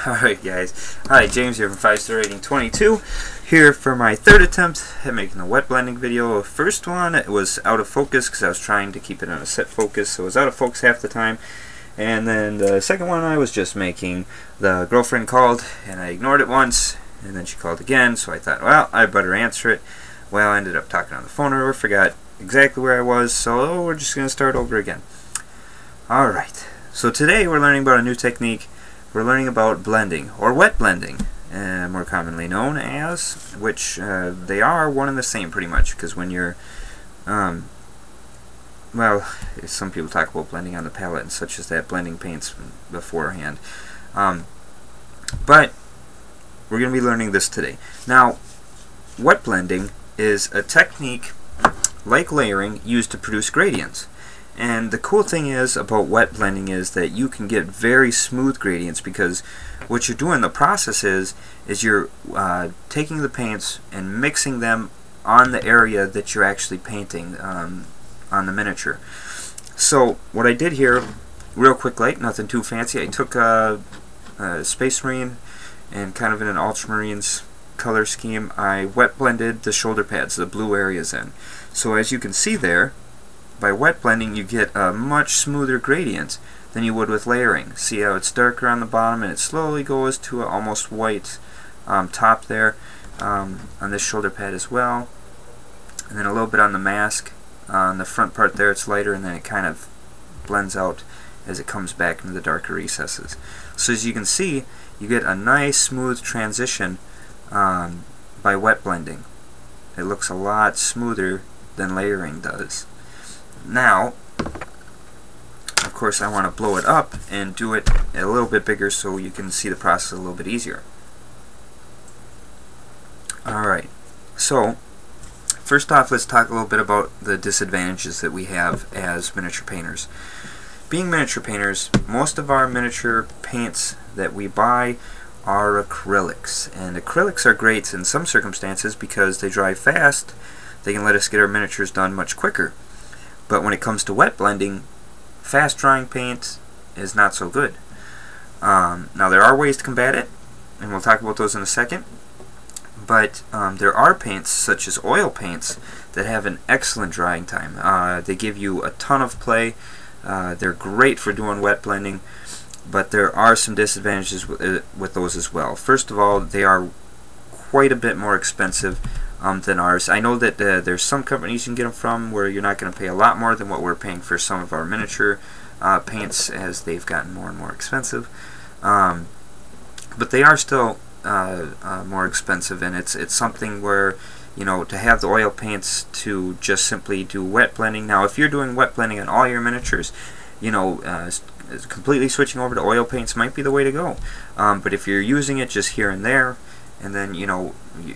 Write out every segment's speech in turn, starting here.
Alright guys, hi, James here from 5-Star Rating 22, here for my third attempt at making a wet blending video. The first one, it was out of focus because I was trying to keep it on a set focus, so it was out of focus half the time. And then the second one, I was just making. The girlfriend called and I ignored it once, and then she called again, so I thought, well, I better answer it. Well, I ended up talking on the phone to her, forgot exactly where I was, so we're just going to start over again. Alright, so today we're learning about a new technique. We're learning about blending, or wet blending, more commonly known as, which they are one and the same pretty much, because when you're, well, some people talk about blending on the palette and such as that, blending paints beforehand. But we're going to be learning this today. Now, wet blending is a technique like layering used to produce gradients. And the cool thing is about wet blending is that you can get very smooth gradients, because what you're doing, the process is you're taking the paints and mixing them on the area that you're actually painting on the miniature. So what I did here, real quick, like nothing too fancy, I took a Space Marine and kind of in an Ultramarines color scheme, I wet blended the shoulder pads, the blue areas in. So as you can see there, by wet blending you get a much smoother gradient than you would with layering. See how it's darker on the bottom and it slowly goes to an almost white top there on this shoulder pad as well. And then a little bit on the mask. On the front part there it's lighter, and then it kind of blends out as it comes back into the darker recesses. So as you can see, you get a nice smooth transition by wet blending. It looks a lot smoother than layering does. Now, of course, I want to blow it up and do it a little bit bigger so you can see the process a little bit easier. Alright, so first off, let's talk a little bit about the disadvantages that we have as miniature painters. Being miniature painters, most of our miniature paints that we buy are acrylics, and acrylics are great in some circumstances because they dry fast. They can let us get our miniatures done much quicker. But when it comes to wet blending, fast drying paint is not so good. Now there are ways to combat it, and we'll talk about those in a second. But there are paints, such as oil paints, that have an excellent drying time. They give you a ton of play. They're great for doing wet blending, but there are some disadvantages with those as well. First of all, they are quite a bit more expensive than ours. I know that there's some companies you can get them from where you're not going to pay a lot more than what we're paying for some of our miniature paints, as they've gotten more and more expensive. But they are still more expensive, and it's something where, you know, to have the oil paints to just simply do wet blending. Now, if you're doing wet blending on all your miniatures, you know, completely switching over to oil paints might be the way to go. But if you're using it just here and there, and then, you know,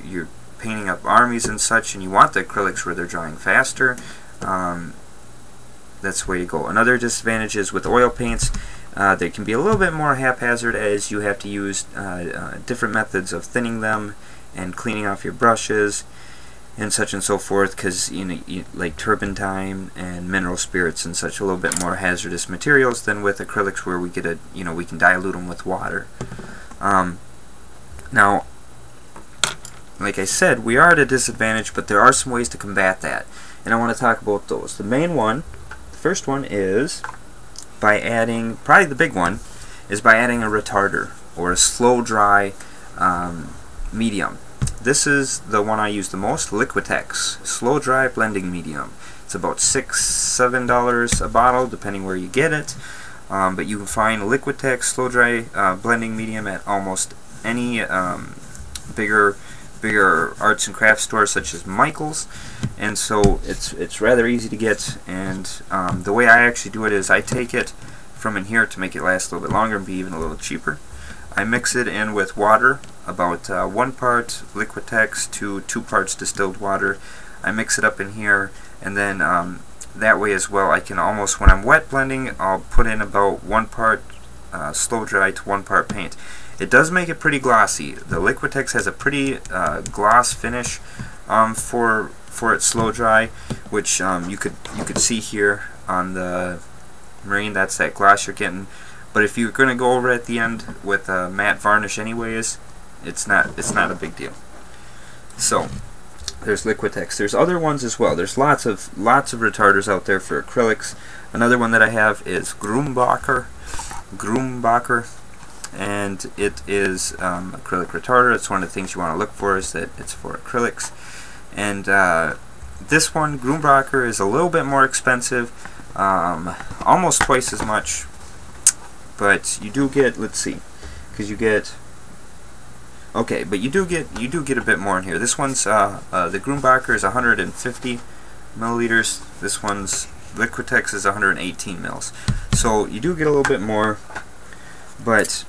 you're painting up armies and such, and you want the acrylics where they're drying faster, that's the way to go. Another disadvantage is with oil paints, they can be a little bit more haphazard, as you have to use different methods of thinning them and cleaning off your brushes and such and so forth, because, you know, like turpentine and mineral spirits and such, a little bit more hazardous materials than with acrylics, where we get we can dilute them with water. Now, like I said, we are at a disadvantage, but there are some ways to combat that, and I want to talk about those. The main one, the first one, is by adding, probably the big one, is by adding a retarder, or a slow dry medium. This is the one I use the most, Liquitex slow dry blending medium. It's about $6–7 a bottle, depending where you get it, but you can find Liquitex slow dry blending medium at almost any bigger arts and crafts stores, such as Michael's, and so it's rather easy to get. And the way I actually do it is I take it from in here to make it last a little bit longer and be even a little cheaper. I mix it in with water, about 1 part Liquitex to 2 parts distilled water. I mix it up in here, and then that way as well I can almost, when I'm wet blending, I'll put in about 1 part slow dry to 1 part paint. It does make it pretty glossy. The Liquitex has a pretty gloss finish for its slow dry, which you could see here on the Marine. That's that gloss you're getting. But if you're going to go over at the end with a matte varnish anyways, it's not a big deal. So there's Liquitex. There's other ones as well. There's lots of retarders out there for acrylics. Another one that I have is Grumbacher, and it is acrylic retarder. It's one of the things you want to look for, is that it's for acrylics. And this one, Grumbacher, is a little bit more expensive, almost twice as much, but you do get, let's see, because you get, okay, but you do get a bit more in here. This one's the Grumbacher is 150 milliliters. This one's Liquitex is 118 mils. So you do get a little bit more, but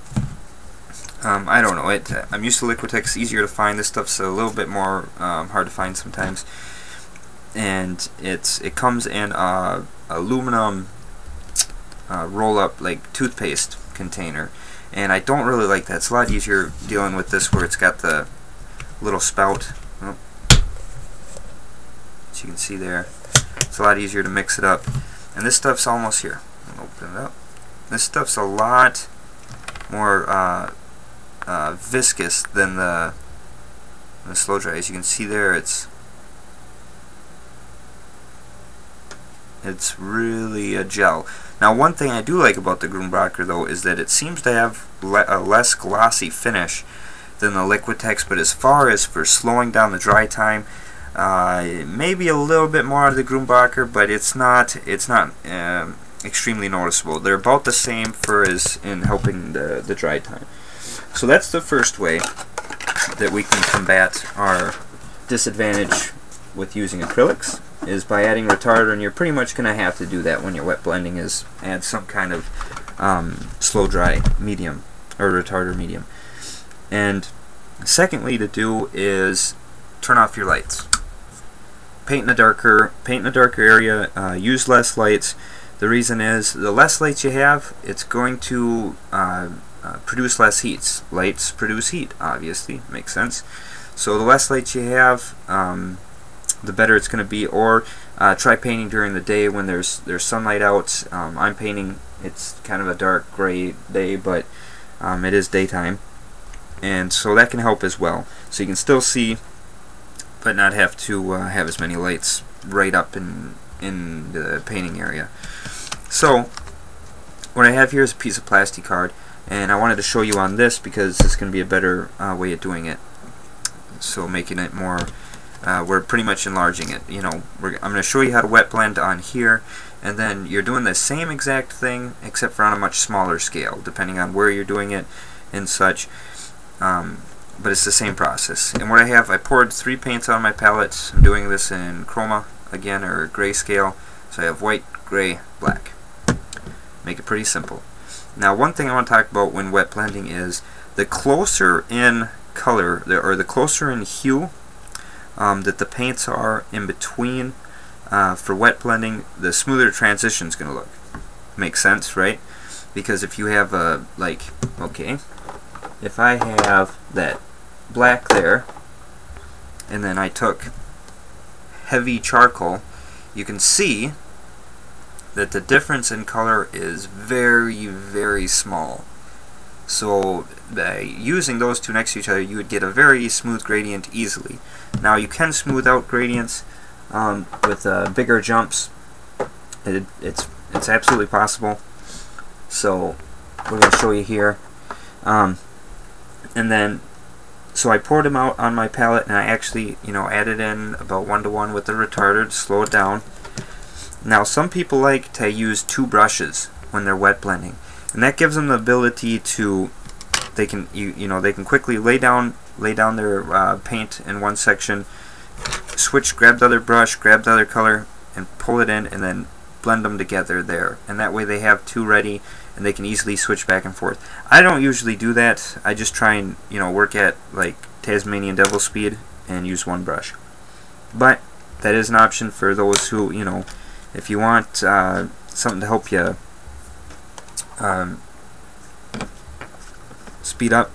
I don't know. I'm used to Liquitex, easier to find. This stuff's a little bit more hard to find sometimes, and it comes in a aluminum roll-up like toothpaste container. And I don't really like that. It's a lot easier dealing with this where it's got the little spout. Oh. As you can see there, it's a lot easier to mix it up. And this stuff's almost here. I'll open it up. This stuff's a lot more viscous than the slow dry. As you can see there, it's really a gel. Now, one thing I do like about the Grumbacher, though, is that it seems to have a less glossy finish than the Liquitex, but as far as for slowing down the dry time, maybe a little bit more out of the Grumbacher, but it's not extremely noticeable. They're about the same in helping the dry time. So that's the first way that we can combat our disadvantage with using acrylics, is by adding retarder, and you're pretty much going to have to do that when you're wet blending, is add some kind of slow dry medium or retarder medium. And secondly to do is turn off your lights. Paint in a darker area, use less lights. The reason is, the less lights you have, it's going to produce less heat. Lights produce heat, obviously, makes sense. So the less lights you have, the better it's going to be. Or try painting during the day when there's sunlight out. I'm painting, it's kind of a dark gray day, but it is daytime, and so that can help as well. So you can still see, but not have to have as many lights right up in the painting area. So what I have here is a piece of plastic card, and I wanted to show you on this because it's going to be a better way of doing it. So making it more, we're pretty much enlarging it. You know, I'm going to show you how to wet blend on here, and then you're doing the same exact thing except for on a much smaller scale, depending on where you're doing it and such. But it's the same process. And what I have, I poured 3 paints on my palette. I'm doing this in chroma again, or grayscale. So I have white, gray, black. Make it pretty simple. Now, one thing I want to talk about when wet blending is the closer in color, or the closer in hue that the paints are in between for wet blending, the smoother the transition is going to look. Makes sense, right? Because if you have a, like, okay, if I have that black there, and then I took heavy charcoal, you can see that the difference in color is very, very small. So by using those two next to each other, you would get a very smooth gradient easily. Now, you can smooth out gradients with bigger jumps. It's absolutely possible. So we're going to show you here. And then, so I poured them out on my palette, and I actually, added in about 1:1 with the retarder to slow it down. Now, some people like to use 2 brushes when they're wet blending, and that gives them the ability to, they can quickly lay down their paint in one section, switch, grab the other brush, grab the other color, and pull it in, and then blend them together there. And that way they have 2 ready, and they can easily switch back and forth. I don't usually do that. I just try and work at like Tasmanian Devil speed and use 1 brush. But that is an option for those who, if you want something to help you speed up,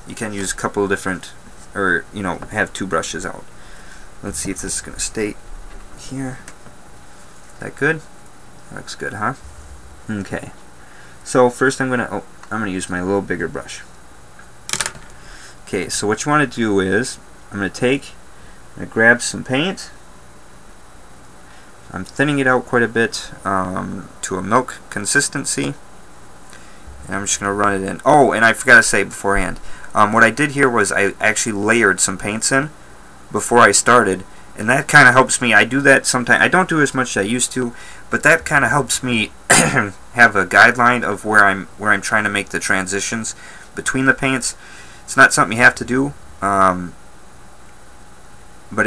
you can use a couple of different, or have 2 brushes out. Let's see if this is going to stay here. Is that good? That looks good, huh? Okay. So first I'm gonna use my little bigger brush. Okay, so what you want to do is I'm gonna grab some paint. I'm thinning it out quite a bit to a milk consistency, and I'm just gonna run it in. Oh, and I forgot to say beforehand, what I did here was I actually layered some paints in before I started, and that kind of helps me. I do that sometimes. I don't do as much as I used to, but that kind of helps me have a guideline of where I'm trying to make the transitions between the paints. It's not something you have to do, but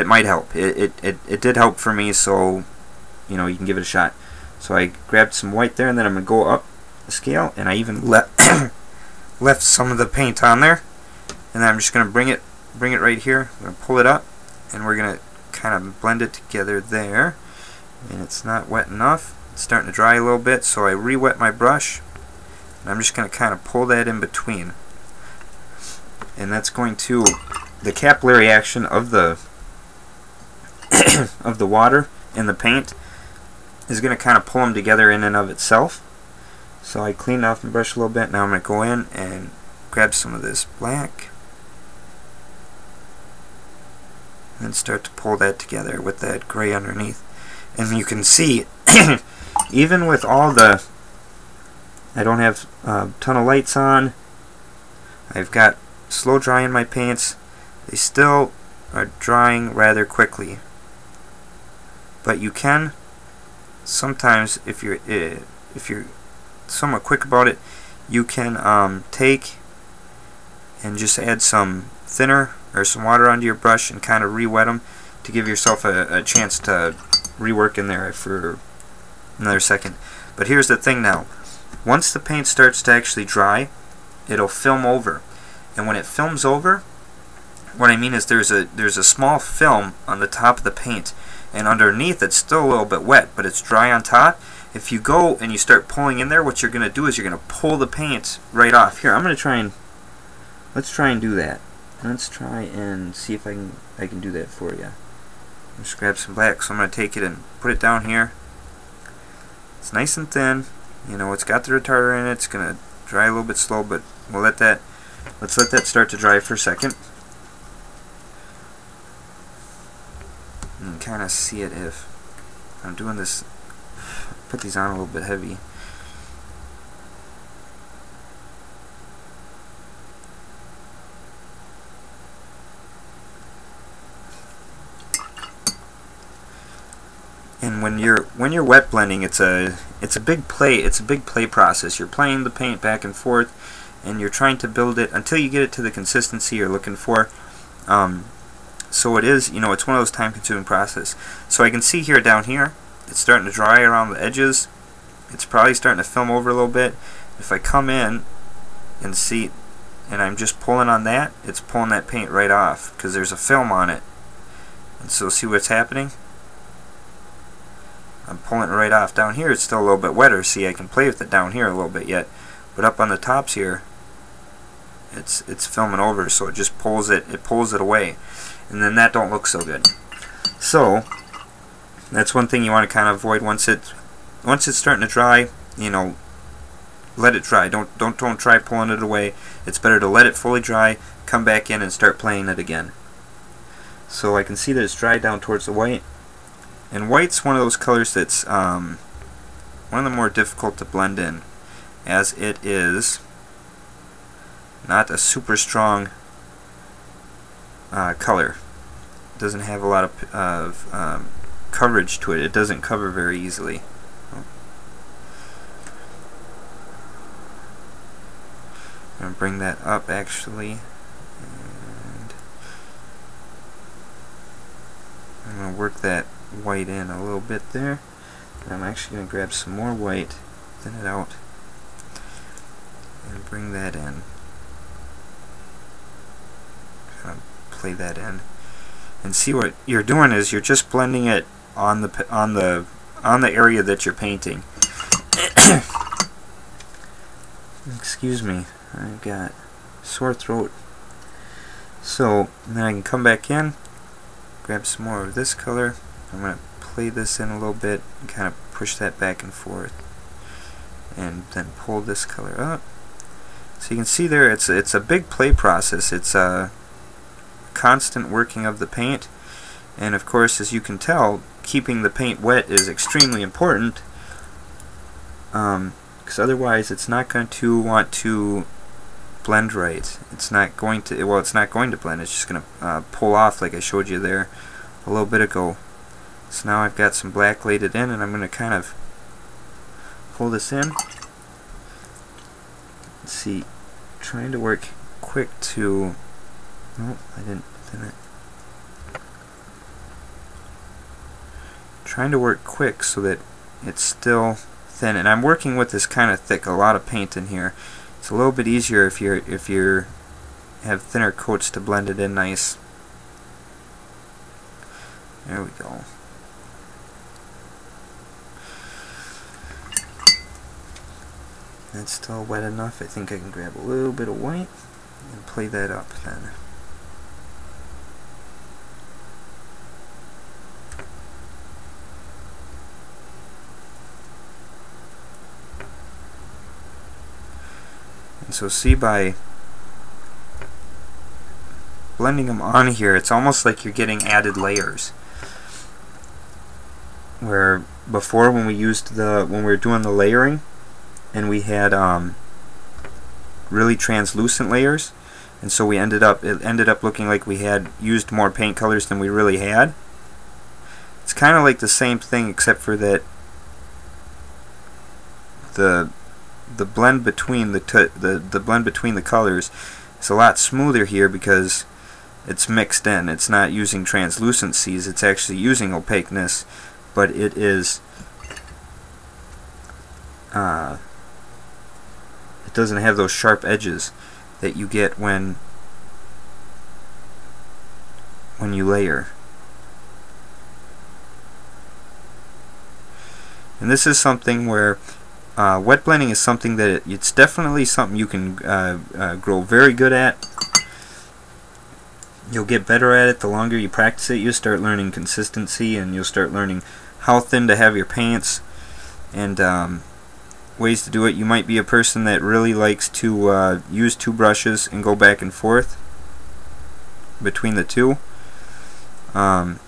it might help. It did help for me, so you know, you can give it a shot. So I grabbed some white there, and then I'm gonna go up the scale, and I even left some of the paint on there, and then I'm just gonna bring it right here. I'm gonna pull it up, and we're gonna kind of blend it together there. And it's not wet enough. It's starting to dry a little bit, so I re-wet my brush, and I'm just gonna kind of pull that in between, and that's going to, the capillary action of the of the water and the paint is going to kind of pull them together in and of itself. So I cleaned off my brush a little bit. Now I'm going to go in and grab some of this black and start to pull that together with that gray underneath. And you can see even with all the, I don't have a ton of lights on, I've got slow drying my paints, they still are drying rather quickly. But you can sometimes, if you're somewhat quick about it, you can take and just add some thinner or some water onto your brush and kind of re-wet them to give yourself a chance to rework in there for another second. But here's the thing now. Once the paint starts to actually dry, it'll film over. And when it films over, what I mean is there's a small film on the top of the paint, and underneath it's still a little bit wet, but it's dry on top. If you go and you start pulling in there, what you're going to do is you're going to pull the paint right off. Here, I'm going to try and, let's try and do that. Let's try and see if I can do that for you. Just grab some black, so I'm going to take it and put it down here. It's nice and thin. You know, it's got the retarder in it. It's going to dry a little bit slow, but we'll let's let that start to dry for a second. And kind of see it if I'm doing this, put these on a little bit heavy. And when you're wet blending, it's a big play process. You're playing the paint back and forth, and you're trying to build it until you get it to the consistency you're looking for. So it is, you know, it's one of those time-consuming process. So I can see here down here, it's starting to dry around the edges. It's probably starting to film over a little bit. If I come in and see, and I'm just pulling on that, it's pulling that paint right off because there's a film on it. And so see what's happening? I'm pulling it right off. Down here it's still a little bit wetter. See, I can play with it down here a little bit yet, but up on the tops here, it's filming over, so it just pulls it away, and then that don't look so good. So that's one thing you want to kind of avoid. Once it's starting to dry, you know, let it dry. Don't try pulling it away. It's better to let it fully dry, come back in and start playing it again. So I can see that it's dried down towards the white, and white's one of those colors that's one of the more difficult to blend in, as it is not a super strong color. It doesn't have a lot of coverage to it. It doesn't cover very easily. I'm going to bring that up actually, and I'm going to work that white in a little bit there. And I'm actually going to grab some more white, thin it out, and bring that in. Kind of play that in, and see what you're doing is you're just blending it on the area that you're painting. Excuse me, I've got sore throat. So then I can come back in, grab some more of this color. I'm going to play this in a little bit and kind of push that back and forth, and then pull this color up. So you can see there, it's a big play process. It's a constant working of the paint, and of course, as you can tell, keeping the paint wet is extremely important, because otherwise it's not going to want to blend right. It's not going to, well, it's not going to blend. It's just going to pull off like I showed you there a little bit ago. So now I've got some black laid it in, and I'm going to kind of pull this in. Let's see, trying to work quick to, no, I didn't thin it. Trying to work quick so that it's still thin, and I'm working with this kind of thick, a lot of paint in here. It's a little bit easier if you have thinner coats to blend it in nice. There we go. That's still wet enough. I think I can grab a little bit of white and play that up then. And so see, by blending them on here, it's almost like you're getting added layers. Where before, when we were doing the layering, and we had really translucent layers, and so it ended up looking like we had used more paint colors than we really had. It's kind of like the same thing, except for that the blend between the blend between the colors is a lot smoother here because it's mixed in. It's not using translucencies, it's actually using opaqueness, but it is it doesn't have those sharp edges that you get when you layer. And this is something where wet blending is something that it's definitely something you can grow very good at. You'll get better at it the longer you practice it. You'll start learning consistency, and you'll start learning how thin to have your paints, and ways to do it. You might be a person that really likes to use two brushes and go back and forth between the two, but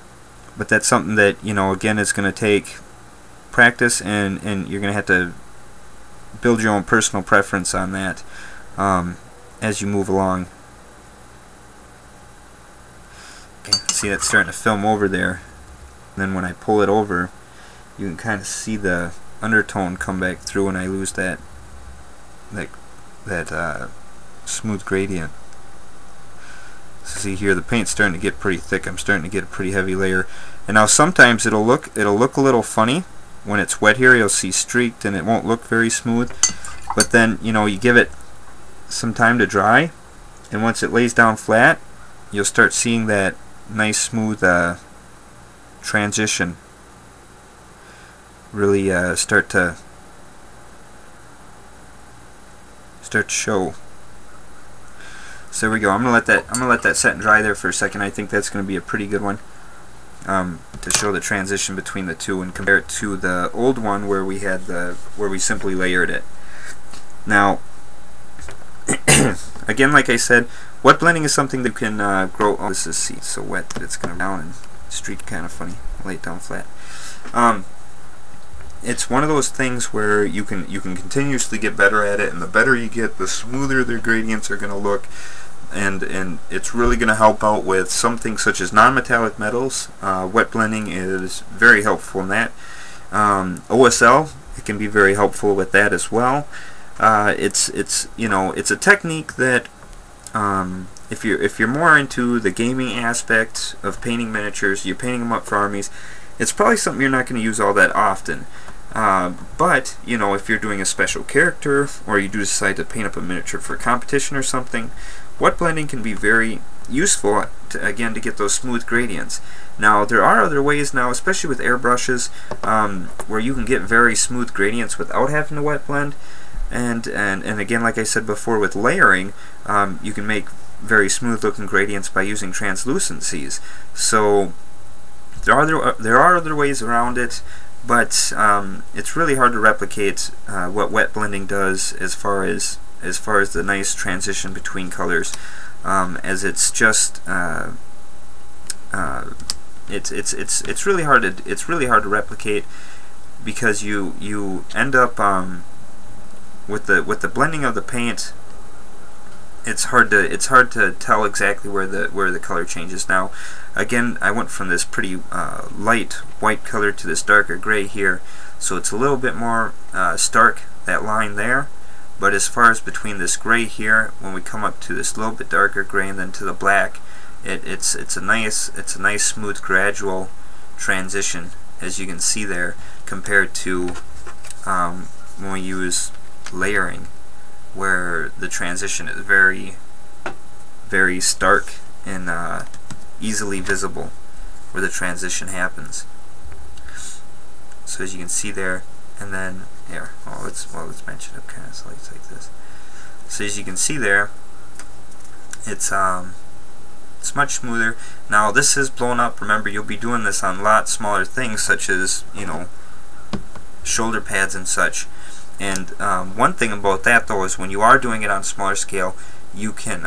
that's something that, you know, again, it's going to take practice, and you're going to have to build your own personal preference on that as you move along. Okay, see, that's starting to film over there. And then when I pull it over, you can kind of see the undertone come back through, and I lose that smooth gradient. So see here, the paint's starting to get pretty thick. I'm starting to get a pretty heavy layer. And now sometimes it'll look a little funny when it's wet here. You'll see streaked, and it won't look very smooth. But then, you know, you give it some time to dry, and once it lays down flat, you'll start seeing that nice smooth transition really start to show. So there we go. I'm gonna let that set and dry there for a second. I think that's gonna be a pretty good one to show the transition between the two, and compare it to the old one where we simply layered it. Now, again, like I said, wet blending is something that can grow. Oh, this is so wet that it's gonna down and streak kind of funny. Lay it down flat. It's one of those things where you can continuously get better at it, and the better you get, the smoother their gradients are going to look, and it's really going to help out with something such as non-metallic metals. Wet blending is very helpful in that. OSL, it can be very helpful with that as well. It's a technique that if you're more into the gaming aspect of painting miniatures, you're painting them up for armies, it's probably something you're not going to use all that often. But, you know, if you're doing a special character, or you do decide to paint up a miniature for a competition or something, wet blending can be very useful to get those smooth gradients. Now, there are other ways now, especially with airbrushes, where you can get very smooth gradients without having to wet blend. And again, like I said before, with layering, you can make very smooth looking gradients by using translucencies. So there are other ways around it, but it's really hard to replicate what wet blending does as far as the nice transition between colors, as it's just it's really hard to replicate, because you end up with the blending of the paint. It's hard to tell exactly where the color changes. Now, again, I went from this pretty light white color to this darker gray here, so it's a little bit more stark, that line there. But as far as between this gray here, when we come up to this little bit darker gray and then to the black, it's a nice smooth gradual transition, as you can see there, compared to when we use layering, where the transition is very stark and easily visible where the transition happens. So as you can see there, and then here, let's match it up kind of so it's like this. So as you can see there, it's much smoother. Now this is blown up. Remember, you'll be doing this on a lot smaller things, such as, you know, shoulder pads and such. And one thing about that though is when you are doing it on a smaller scale, you can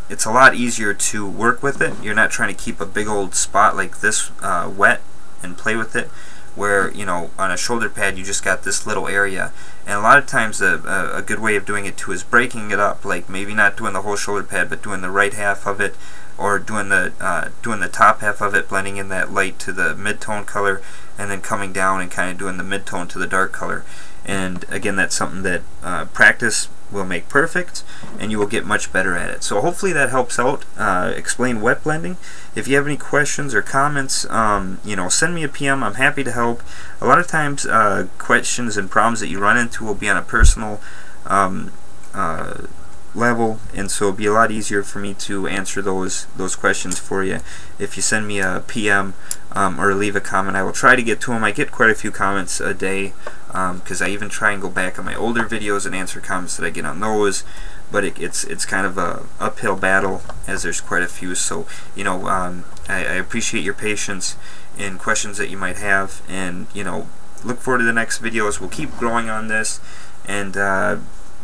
it's a lot easier to work with it. You're not trying to keep a big old spot like this wet and play with it, where, you know, on a shoulder pad you just got this little area. And a lot of times a good way of doing it too is breaking it up, like maybe not doing the whole shoulder pad, but doing the right half of it, or doing the top half of it, blending in that light to the mid-tone color, and then coming down and kind of doing the mid-tone to the dark color. And again, that's something that practice will make perfect, and you will get much better at it. So hopefully that helps out explain wet blending. If you have any questions or comments, you know, send me a PM. I'm happy to help. A lot of times questions and problems that you run into will be on a personal level, and so it'll be a lot easier for me to answer those questions for you if you send me a PM or leave a comment. I will try to get to them. I get quite a few comments a day, because I even try and go back on my older videos and answer comments that I get on those, but it's kind of a uphill battle, as there's quite a few. So, you know, I appreciate your patience in questions that you might have, and, you know, look forward to the next videos. We'll keep growing on this, and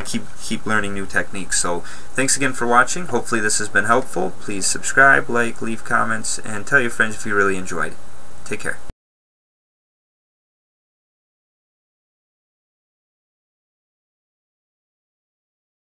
keep learning new techniques. So thanks again for watching. Hopefully this has been helpful. Please subscribe, like, leave comments, and tell your friends if you really enjoyed. Take care.